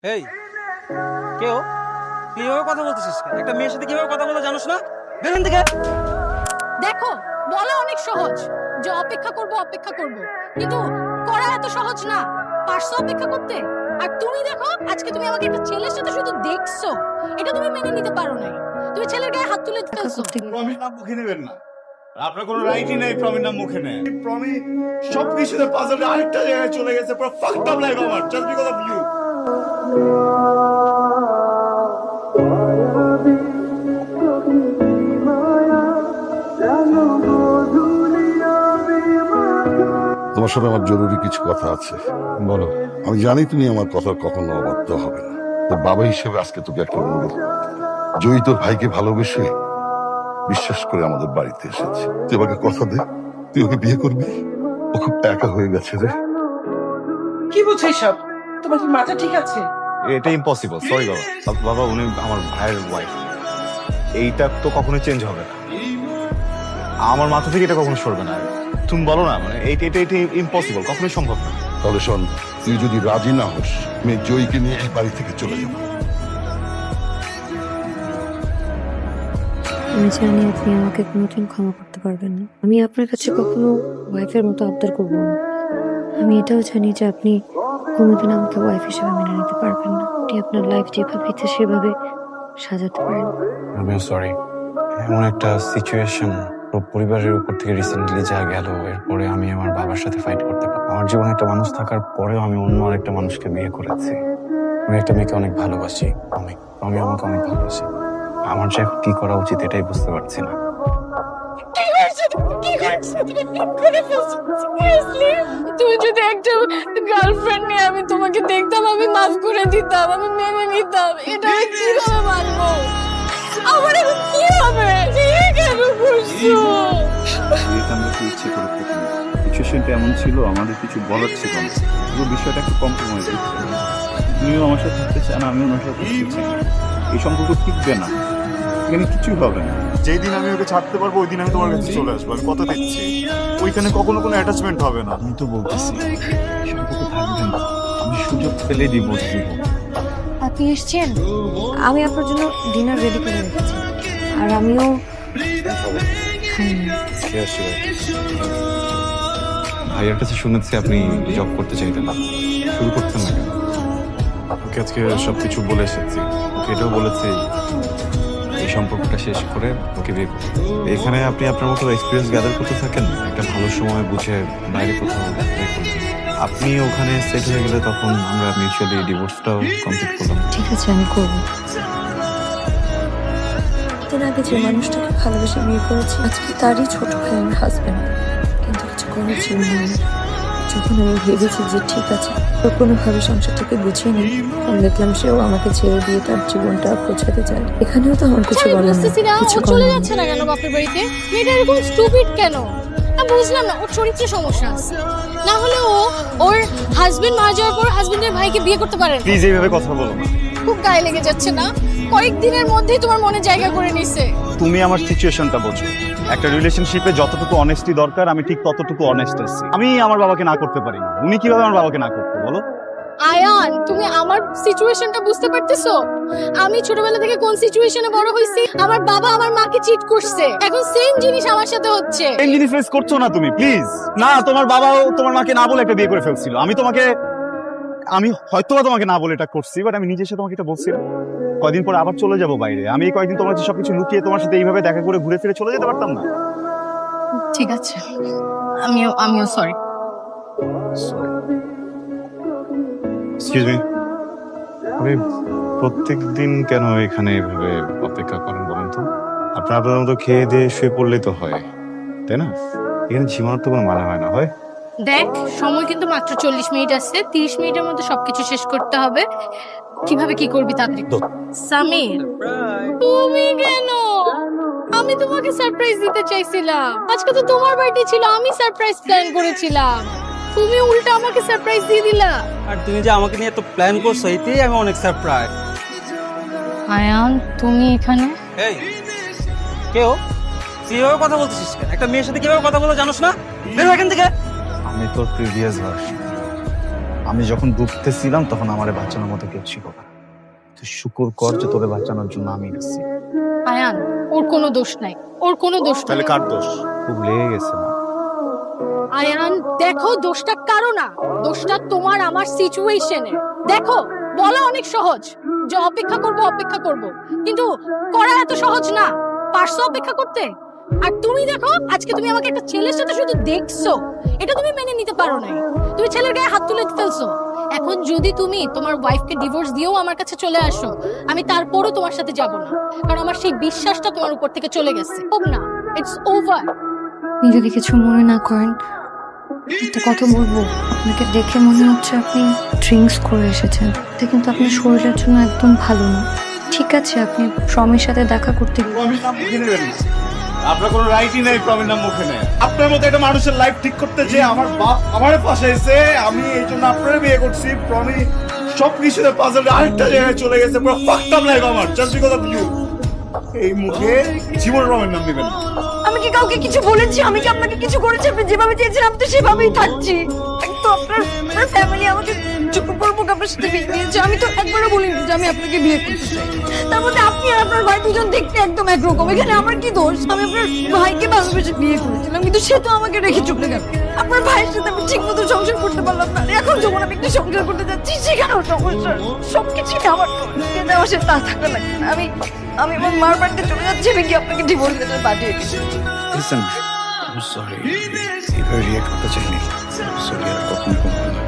এই কেউ তুই এভাবে কথা বলতেছিস কেন? একটা মেয়ের সাথে কিভাবে কথা বলে জানোস না? বেরোন থেকে। দেখো, বলা অনেক সহজ যে অপেক্ষা করব কিন্তু করা এত সহজ না। পারছো অপেক্ষা করতে? আর তুমি দেখো, আজকে তুমি আমাকে একটা ছেলের সাথে শুধু দেখছো, এটা তুমি মেনে নিতে পারো না। তুমি ছেলের গায়ে হাত তুলে দিতেছো। প্রমির নাম মুখে নেবেন না। আপনার কোনো রাইটই নেই প্রমির নাম মুখে নেয়। প্রমি সবকিছুতে পাজলে আরেকটা জায়গায় চলে গেছে। পুরো ফাকড আপ লাইফ আমার জাস্ট বিকজ অফ ইউ। তোমার সাথে আমার জরুরি কিছু কথা আছে। বলো। আমি জানি তুমি আমার কথা কখনো অবাধ্য হবে না। তোর বাবা হিসেবে আজকে তোকে একটা অনুরোধ করতে। জয়ী তোর ভাইকে ভালোবেসে বিশ্বাস করে আমাদের বাড়িতে এসেছে। তুই আমাকে কথা দে, তুই ওকে বিয়ে করবি। ও খুব একা হয়ে গেছে রে। কি বলছো এইসব? তোমার কি মাথা ঠিক আছে? এটা ইম্পসিবল, সরি বাবা। বাবা, উনি আমার ভাইয়ের ওয়াইফ, এইটা তো কখনোই চেঞ্জ হবে না। আমার মাথা থেকে এটা কখনো সরবে না। তুমি বলো না, মানে এটা ইম্পসিবল, কখনোই সম্ভব না। তাহলে শোন, তুই যদি রাজি না হোস, মেয়ে জয়ীকে নিয়ে এই বাড়ি থেকে চলে যাবো। আমি জানি আপনি আমাকে কোনোদিন ক্ষমা করতে পারবেন না। আমি আপনার কাছে কখনো ওয়াইফের মতো আবদার করব না। আমি এটাও জানি যে আপনি কোনোদিন আমাকে ওয়াইফ হিসেবে মেনে নিতে পারবেন না। আপনি আপনার লাইফ যেভাবে ইচ্ছে সেভাবে সাজাতে পারেন। আমিও সরি। এমন একটা সিচুয়েশন পরিবারের উপর থেকে রিসেন্টলি যা গেল, এরপরে আমি আমার বাবার সাথে ফাইট করতে পারি। আমার জীবনে একটা মানুষ থাকার পরেও আমি অন্য আরেকটা মানুষকে বিয়ে করেছি। আমি একটা মেয়েকে অনেক ভালোবাসি। আমি আমাকে অনেক ভালোবাসি। আমার যে এখন কি করা উচিত এটাই বুঝতে পারছি না। তুমি যদি একটা গার্লফ্রেন্ড নিয়ে আমি তোমাকে দেখতাম, আমি মাফ করে দিতাম, আমি মেনে নিতাম। এটা আমি কিভাবে মানবো? আমার এখন কি হবে? বিয়ে কেন করছো? বিয়েটা আমরা কি ইচ্ছে করে করিনি। সিচুয়েশনটা এমন ছিল, আমাদের কিছু বলার ছিল না। পুরো বিষয়টা একটু কম্প্রোমাইজ হচ্ছে। তুমিও আমার সাথে থাকতে চান, আমিও ওনার সাথে থাকতে চাই। এই সম্পর্ক টিকবে না, এখানে কিছুই হবে না। যেই দিন আমি ওকে ছাড়তে পারবো ওই দিন আমি তোমার কাছে চলে আসবো। আমি কথা দিচ্ছি, ওইখানে কখনো কোনো অ্যাটাচমেন্ট হবে না। আমি তো বলতেছি সম্পর্ক থাকবে না। আমি সুযোগ পেলে ডিভোর্স দিব। আপনি এসছেন, আমি আপনার জন্য ডিনার রেডি করে রেখেছি। আর আমিও খাইনি। ভাইয়ার কাছে শুনেছি আপনি জব করতে চাইতেন না, শুরু করতেন না কেন? ওকে আজকে সবকিছু বলে এসেছি। ওকে এটাও বলেছি এই সম্পর্কটা শেষ করে ওকে বিয়ে করতে। এখানে আপনি আপনার মতো এক্সপিরিয়েন্স গ্যাদার করতে থাকেন, একটা ভালো সময় বুঝে বাইরে কোথাও দেখুন। আপনি ওখানে সেট হয়ে গেলে তখন আমরা মিউচুয়ালি ডিভোর্সটাও কমপ্লিট করলাম। ঠিক আছে, আমি করব। দিন আগে যে মানুষটাকে ভালোবেসে বিয়ে করেছি, আজকে তারই ছোট ভাই আমার হাজবেন্ড। কিন্তু কিছু করার ছিল না আমার। যখন আমি ভেবেছি যে ঠিক আছে, তো কোনোভাবে সংসারটাকে গুছিয়ে নিই, আমি দেখলাম সেও আমাকে ছেড়ে দিয়ে তার জীবনটা গোছাতে চায়। এখানেও তো আমার কিছু আমি বলার নেই, বুঝতেছি না, ও কিছু চলে করার যাচ্ছে নেই। না কেন বাপের বাড়িতে? মেয়েটা এরকম স্টুপিড কেন? আমি বুঝলাম না, ওর চরিত্রে সমস্যা আছে। না হলে ও ওর হাজবেন্ড মারা যাওয়ার পর হাজবেন্ডের ভাইকে বিয়ে করতে পারে না। প্লিজ এইভাবে কথা বলো না। খুব গায়ে লেগে যাচ্ছে না? কয়েকদিনের মধ্যেই তোমার মনে জায়গা করে নিছে। তুমি আমার সিচুয়েশনটা বোঝো। একটা রিলেশনশিপে যতটুকু অনেস্টি দরকার আমি ঠিক ততটুকু অনেস্ট আছি। আমি আমার বাবাকে না করতে পারি না। উনি কিভাবে আমার বাবাকে না করতে বলো? আয়ান, তুমি আমার সিচুয়েশনটা বুঝতে পারতেছো? আমি ছোটবেলা থেকে কোন সিচুয়েশনে বড় হইছি? আমার বাবা আমার মাকে চিট করছে, এখন সেম জিনিস আমার সাথে হচ্ছে। এই জিনিস ফেস করছো না তুমি, প্লিজ। না, তোমার বাবাও তোমার মাকে না বলে একটা বিয়ে করে ফেলছিল। আমি হয়তোবা তোমাকে না বলে এটা করছি, বাট আমি নিজের সাথে তোমাকে এটা বলছিলাম। কয়দিন পরে আবার চলে যাব বাইরে। আমি এই কয়েকদিন তোমার কাছে সবকিছু লুকিয়ে তোমার সাথে এইভাবে দেখা করে ঘুরে ফিরে চলে যেতে পারতাম না? ঠিক আছে, আমিও সরি। এক্সকিউজ মি, আপনি প্রত্যেক দিন কেন এখানে এভাবে অপেক্ষা করেন বলেন তো? আপনার মতো খেয়ে দিয়ে শুয়ে পড়লেই তো হয়, তাই না? এখানে ঝিমানোর তো কোনো মানে হয় না, হয়? দেখ, সময় কিন্তু মাত্র 40 মিনিট আছে। 30 মিনিটের মধ্যে সবকিছু শেষ করতে হবে। কিভাবে কি করবি তাড়াতাড়ি। সামির, তুমি কেন? আমি তোমাকে সারপ্রাইজ দিতে চাইছিলাম। আজকে তো তোমার বার্থডে ছিল, আমি সারপ্রাইজ প্ল্যান করেছিলাম। তুমি উল্টা আমাকে সারপ্রাইজ দিয়ে দিলা। আর তুমি যে আমাকে নিয়ে এত প্ল্যান করছো, এতেই আমি অনেক সারপ্রাইজ। আয়ান, তুমি এখানে? এই কেউ তুই এভাবে কথা বলতেছিস কেন? একটা মেয়ের সাথে কিভাবে কথা বলে জানোস না? বেরো এখান থেকে। আমি তোর প্রিভিয়াস ভার্সন। আমি যখন ডুবতেছিলাম তখন আমার বাঁচানোর মতো কেউ ছিল না। তুই শুকর কর যে তোকে বাঁচানোর জন্য আমি গেছি। আয়ান, ওর কোনো দোষ নাই, ওর কোনো দোষ নাই। তাহলে কার দোষ? খুব লেগে গেছে না? আয়ান দেখো, দোষটা কারো না, দোষটা তোমার আমার সিচুয়েশনে। দেখো, বলা অনেক সহজ যে অপেক্ষা করব, কিন্তু করা এত সহজ না। পারছো অপেক্ষা করতে? আর তুমি দেখো, আজকে তুমি আমাকে একটা ছেলের সাথে শুধু দেখছো, এটা তুমি মেনে নিতে পারো নাই। তুমি ছেলের গায়ে হাত তুলে ফেলছো। এখন যদি তুমি তোমার ওয়াইফকে ডিভোর্স দিয়েও আমার কাছে চলে আসো, আমি তারপরও তোমার সাথে যাব না, কারণ আমার সেই বিশ্বাসটা তোমার উপর থেকে চলে গেছে। হোক না, ইটস ওভার। আপনি যদি কিছু মনে না করেন, একটা কথা বলবো। আপনাকে দেখে মনে হচ্ছে আপনি ড্রিঙ্কস করে এসেছেন, এটা কিন্তু আপনার শরীরের জন্য একদম ভালো না। ঠিক আছে, আপনি প্রমের সাথে দেখা করতে প্রমির নাম মুখে নেবেন না। আপনার কোনো রাইটই নেই প্রমির নাম মুখে নেয়। আপনার মতো একটা মানুষের লাইফ ঠিক করতে যে আমার বাপ আমারে ফাঁসাইছে, আমি এই জন্য আপনারে বিয়ে করছি। প্রমি সবকিছুতে পাজল আরেকটা জায়গায় চলে গেছে। পুরো ফাকতাম লাইফ আমার, জাস্ট বিকজ অফ ইউ। এই মুখে জীবন প্রমির নাম নেবেন না। আমি কি কাউকে কিছু বলেছি? আমি কি আপনাকে কিছু করেছি? আপনি যেভাবে চেয়েছেন আমি তো সেভাবেই থাকছি। তো আপনার ফ্যামিলি আমাকে জোরপূর্বক আপনার সাথে বিয়ে দিয়েছে। আমি তো একবারও বলিনি যে আমি আপনাকে বিয়ে করতে চাই। তার মধ্যে আপনি আর আপনার ভাই দুজন দেখতে একদম একরকম। এখানে আমার কি দোষ? আমি আপনার ভাইকে ভালোবেসে বিয়ে করেছিলাম, কিন্তু সে তো আমাকে রেখে চলে গেল। আপনার ভাইয়ের সাথে আমি ঠিক মতো সংসার করতে পারলাম না। এখন যখন আমি একটু সংসার করতে যাচ্ছি, সেখানেও সমস্যা। সবকিছুই আমার কিন্তু আমার সাথে তা থাকা লাগে না। আমি আমার মার বাড়িতে চলে যাচ্ছি। আমি কি আপনাকে ডিভোর্স লেটার পাঠিয়ে দিচ্ছি? লিসেন, আই সরি, এভাবে রিয়েক্ট করতে চাইনি। সরি, আর কখনো করবো না।